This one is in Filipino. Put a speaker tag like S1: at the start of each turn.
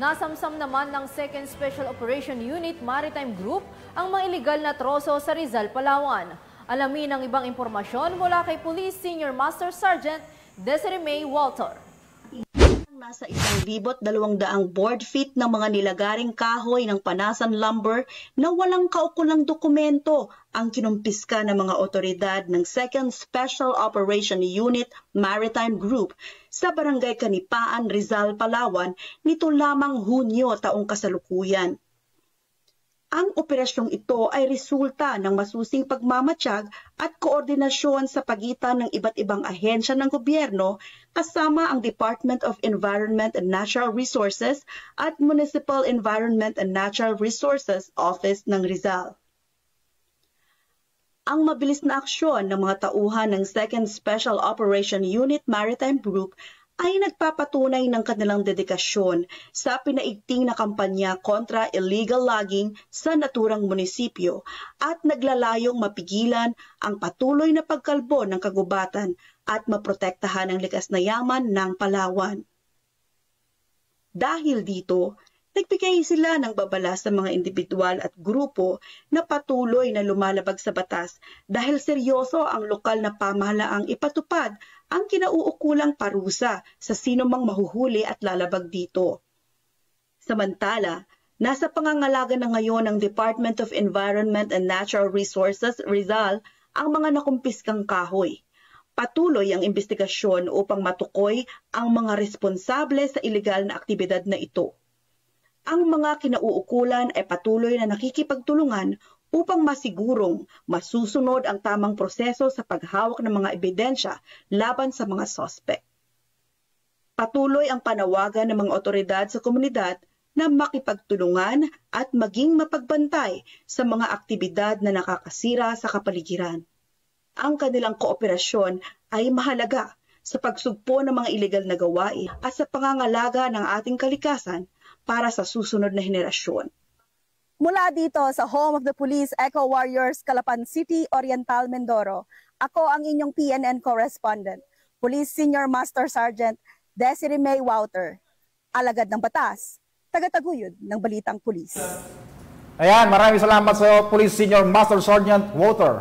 S1: Nasamsam naman ng 2nd Special Operation Unit Maritime Group ang mga iligal na troso sa Rizal, Palawan. Alamin ang ibang impormasyon mula kay Police Senior Master Sergeant Desiree May Walter.
S2: Nasa 1,200 board feet ng mga nilagaring kahoy ng Panasan Lumber na walang kaukulang dokumento ang kinumpiska ng mga otoridad ng 2nd Special Operation Unit Maritime Group sa Barangay Kanipaan, Rizal, Palawan nito lamang Hunyo taong kasalukuyan. Ang operasyong ito ay resulta ng masusing pagmamatsyag at koordinasyon sa pagitan ng iba't ibang ahensya ng gobyerno kasama ang Department of Environment and Natural Resources at Municipal Environment and Natural Resources Office ng Rizal. Ang mabilis na aksyon ng mga tauhan ng 2nd Special Operation Unit Maritime Group ay nagpapatunay ng kanilang dedikasyon sa pinaigting na kampanya kontra illegal logging sa naturang munisipyo at naglalayong mapigilan ang patuloy na pagkalbo ng kagubatan at maprotektahan ang likas na yaman ng Palawan. Dahil dito, nagbigay sila ng babala sa mga individual at grupo na patuloy na lumalabag sa batas dahil seryoso ang lokal na pamahalaang ipatupad ang kinauukulang parusa sa sinumang mahuhuli at lalabag dito. Samantala, nasa pangangalaga na ngayon ng Department of Environment and Natural Resources Rizal ang mga nakumpiskang kahoy. Patuloy ang investigasyon upang matukoy ang mga responsable sa ilegal na aktibidad na ito. Ang mga kinauukulan ay patuloy na nakikipagtulungan upang masigurong masusunod ang tamang proseso sa paghawak ng mga ebidensya laban sa mga sospek. Patuloy ang panawagan ng mga otoridad sa komunidad na makipagtulungan at maging mapagbantay sa mga aktibidad na nakakasira sa kapaligiran. Ang kanilang kooperasyon ay mahalaga sa pagsugpo ng mga ilegal na gawain at sa pangangalaga ng ating kalikasan para sa susunod na henerasyon.
S3: Mula dito sa Home of the Police Eco Warriors, Calapan City, Oriental, Mindoro, ako ang inyong PNN correspondent, Police Senior Master Sergeant Desiree May Walter, alagad ng batas, tagataguyod ng balitang pulis.
S4: Ayan, maraming salamat sa Police Senior Master Sergeant Walter.